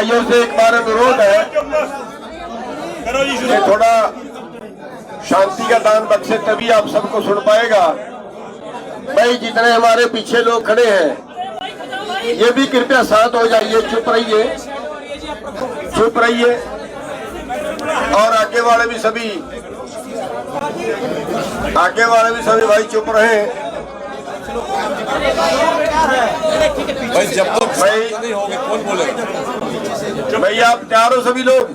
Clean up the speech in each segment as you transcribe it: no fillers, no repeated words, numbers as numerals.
भाइयों से एक बार अनुरोध है कि थोड़ा शांति का दान बख्शे, तभी आप सबको सुन पाएगा। भाई जितने हमारे पीछे लोग खड़े हैं ये भी कृपया शांत हो जाइए, चुप रहिए, चुप रहिए। और आगे वाले भी सभी भाई चुप रहे। भाई जब तक नहीं होंगे कौन बोलेगा? भाई आप तैयार हो सभी लोग?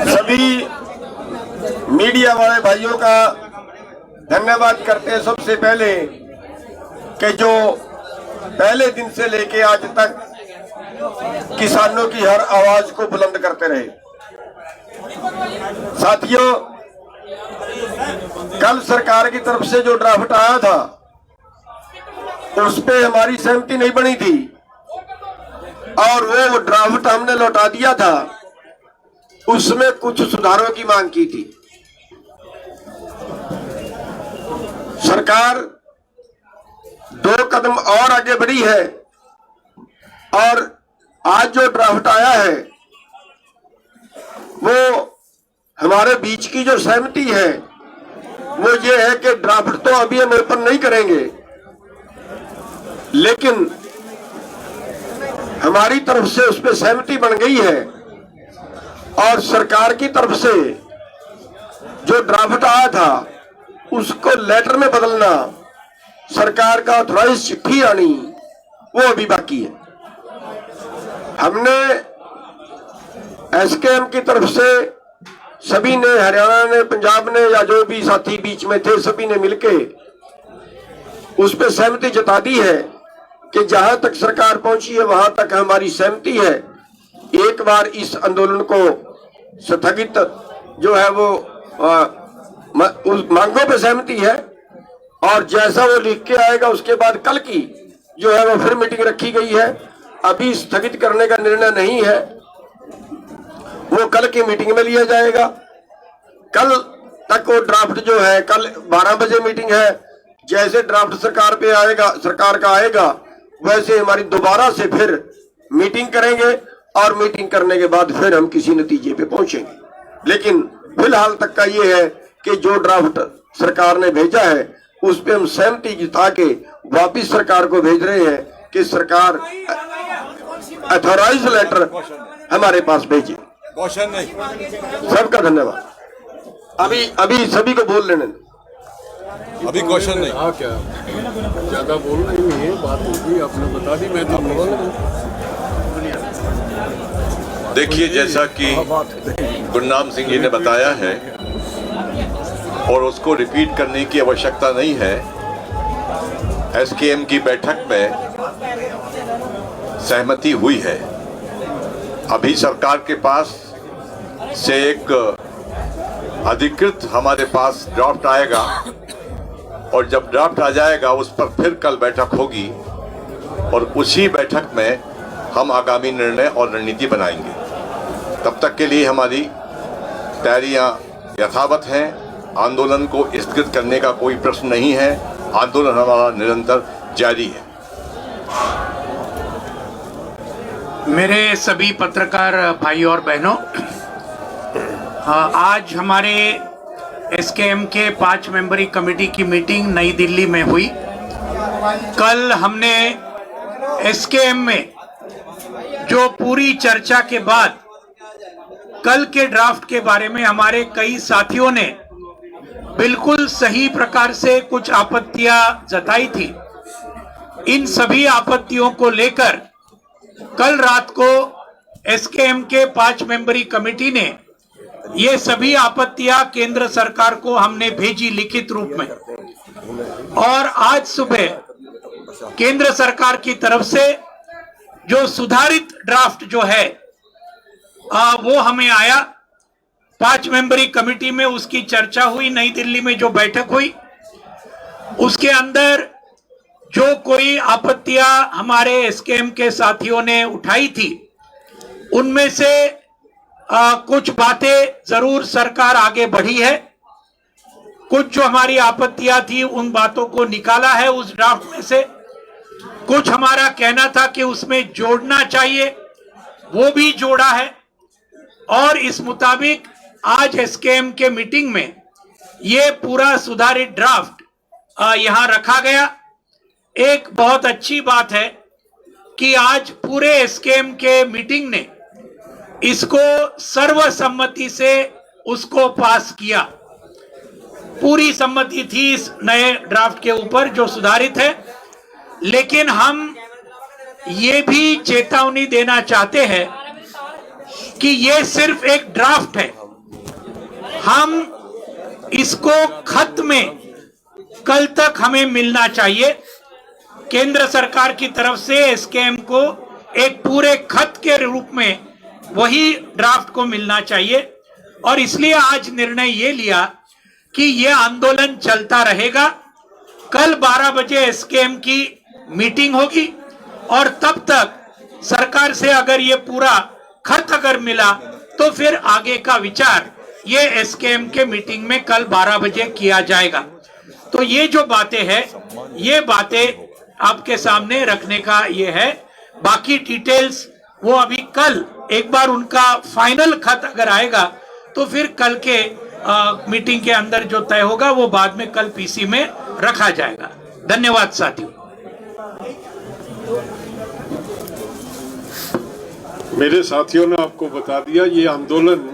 सभी मीडिया वाले भाइयों का धन्यवाद करते हैं सबसे पहले कि जो पहले दिन से लेके आज तक किसानों की हर आवाज को बुलंद करते रहे। साथियों, कल सरकार की तरफ से जो ड्राफ्ट आया था उस पे हमारी सहमति नहीं बनी थी और वो ड्राफ्ट हमने लौटा दिया था। उसमें कुछ सुधारों की मांग की थी। सरकार 2 कदम और आगे बढ़ी है और आज जो ड्राफ्ट आया है वो हमारे बीच की जो सहमति है वो ये है कि ड्राफ्ट तो अभी हम ओपन नहीं करेंगे, लेकिन हमारी तरफ से उस पर सहमति बन गई है और सरकार की तरफ से जो ड्राफ्ट आया था उसको लेटर में बदलना, सरकार का ऑथराइज चिट्ठी आनी, वो अभी बाकी है। हमने एसकेएम की तरफ से सभी ने, हरियाणा ने, पंजाब ने, या जो भी साथी बीच में थे, सभी ने मिलके उस पर सहमति जता दी है कि जहां तक सरकार पहुंची है वहां तक हमारी सहमति है। एक बार इस आंदोलन को स्थगित जो है वो उस मांगों पे सहमति है और जैसा वो लिख के आएगा उसके बाद कल की जो है वो फिर मीटिंग रखी गई है। अभी स्थगित करने का निर्णय नहीं है, वो कल की मीटिंग में लिया जाएगा। कल तक वो ड्राफ्ट जो है, कल 12 बजे मीटिंग है। जैसे ड्राफ्ट सरकार पे आएगा, सरकार का आएगा, वैसे हमारी दोबारा से फिर मीटिंग करेंगे और मीटिंग करने के बाद फिर हम किसी नतीजे पे पहुंचेंगे। लेकिन फिलहाल तक का ये है कि जो ड्राफ्ट सरकार ने भेजा है उस पे हम सहमति जता के वापिस सरकार को भेज रहे हैं कि सरकार अथॉराइज लेटर हमारे पास भेजे। क्वेश्चन नहीं। सबका धन्यवाद। अभी सभी को बोल लेने। अभी क्वेश्चन नहीं। हाँ, क्या ज्यादा बोलना ही नहीं है, बात होगी आपने बता दी, मैं तो बोल देखिए, जैसा कि गुरनाम सिंह जी ने बताया है और उसको रिपीट करने की आवश्यकता नहीं है। एसकेएम की बैठक में सहमति हुई है। अभी सरकार के पास से एक अधिकृत हमारे पास ड्राफ्ट आएगा और जब ड्राफ्ट आ जाएगा उस पर फिर कल बैठक होगी और उसी बैठक में हम आगामी निर्णय और रणनीति बनाएंगे। तब तक के लिए हमारी तैयारियां यथावत हैं। आंदोलन को स्थगित करने का कोई प्रश्न नहीं है। आंदोलन हमारा निरंतर जारी है। मेरे सभी पत्रकार भाई और बहनों, आज हमारे एसकेएम के 5 मेंबरी कमेटी की मीटिंग नई दिल्ली में हुई। कल हमने एसकेएम में जो पूरी चर्चा के बाद कल के ड्राफ्ट के बारे में हमारे कई साथियों ने बिल्कुल सही प्रकार से कुछ आपत्तियां जताई थी। इन सभी आपत्तियों को लेकर कल रात को एसकेएम के 5 मेंबरी कमेटी ने ये सभी आपत्तियां केंद्र सरकार को हमने भेजी लिखित रूप में और आज सुबह केंद्र सरकार की तरफ से जो सुधारित ड्राफ्ट जो है वो हमें आया। 5 मेंबरी कमेटी में उसकी चर्चा हुई। नई दिल्ली में जो बैठक हुई उसके अंदर जो कोई आपत्तियां हमारे एसकेएम के साथियों ने उठाई थी उनमें से कुछ बातें जरूर सरकार आगे बढ़ी है कुछ जो हमारी आपत्तियां थी उन बातों को निकाला है उस ड्राफ्ट में से। कुछ हमारा कहना था कि उसमें जोड़ना चाहिए, वो भी जोड़ा है। और इस मुताबिक आज एसकेएम के मीटिंग में ये पूरा सुधारित ड्राफ्ट यहां रखा गया। एक बहुत अच्छी बात है कि आज पूरे एसकेएम के मीटिंग ने इसको सर्वसम्मति से उसको पास किया। पूरी सम्मति थी इस नए ड्राफ्ट के ऊपर जो सुधारित है। लेकिन हम ये भी चेतावनी देना चाहते हैं कि ये सिर्फ एक ड्राफ्ट है। हम इसको खत में कल तक हमें मिलना चाहिए। केंद्र सरकार की तरफ से एसकेएम को एक पूरे खत के रूप में वही ड्राफ्ट को मिलना चाहिए। और इसलिए आज निर्णय ये लिया कि ये आंदोलन चलता रहेगा। कल 12 बजे एसकेएम की मीटिंग होगी और तब तक सरकार से अगर ये पूरा खत अगर मिला तो फिर आगे का विचार ये एसकेएम के मीटिंग में कल 12 बजे किया जाएगा। तो ये जो बातें हैं ये बातें आपके सामने रखने का ये है। बाकी डिटेल्स वो अभी कल एक बार उनका फाइनल खत अगर आएगा तो फिर कल के मीटिंग के अंदर जो तय होगा वो बाद में कल पीसी में रखा जाएगा। धन्यवाद साथियों। मेरे साथियों ने आपको बता दिया, ये आंदोलन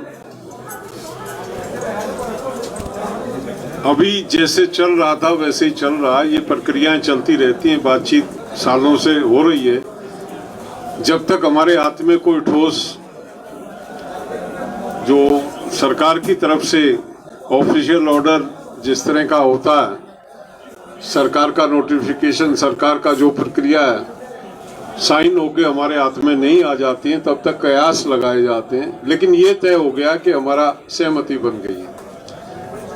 अभी जैसे चल रहा था वैसे ही चल रहा है। ये प्रक्रियाएं चलती रहती हैं, बातचीत सालों से हो रही है। जब तक हमारे हाथ में कोई ठोस जो सरकार की तरफ से ऑफिशियल ऑर्डर जिस तरह का होता है, सरकार का नोटिफिकेशन, सरकार का जो प्रक्रिया है, साइन होके हमारे हाथ में नहीं आ जाती हैं, तब तक कयास लगाए जाते हैं। लेकिन ये तय हो गया कि हमारा सहमति बन गई है,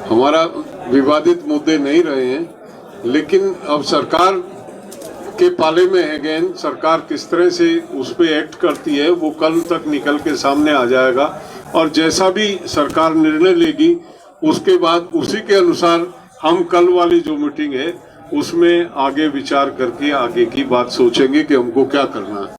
हमारा विवादित मुद्दे नहीं रहे हैं। लेकिन अब सरकार के पाले में है गेंद, सरकार किस तरह से उस पर एक्ट करती है वो कल तक निकल के सामने आ जाएगा। और जैसा भी सरकार निर्णय लेगी उसके बाद उसी के अनुसार हम कल वाली जो मीटिंग है उसमें आगे विचार करके आगे की बात सोचेंगे कि हमको क्या करना है।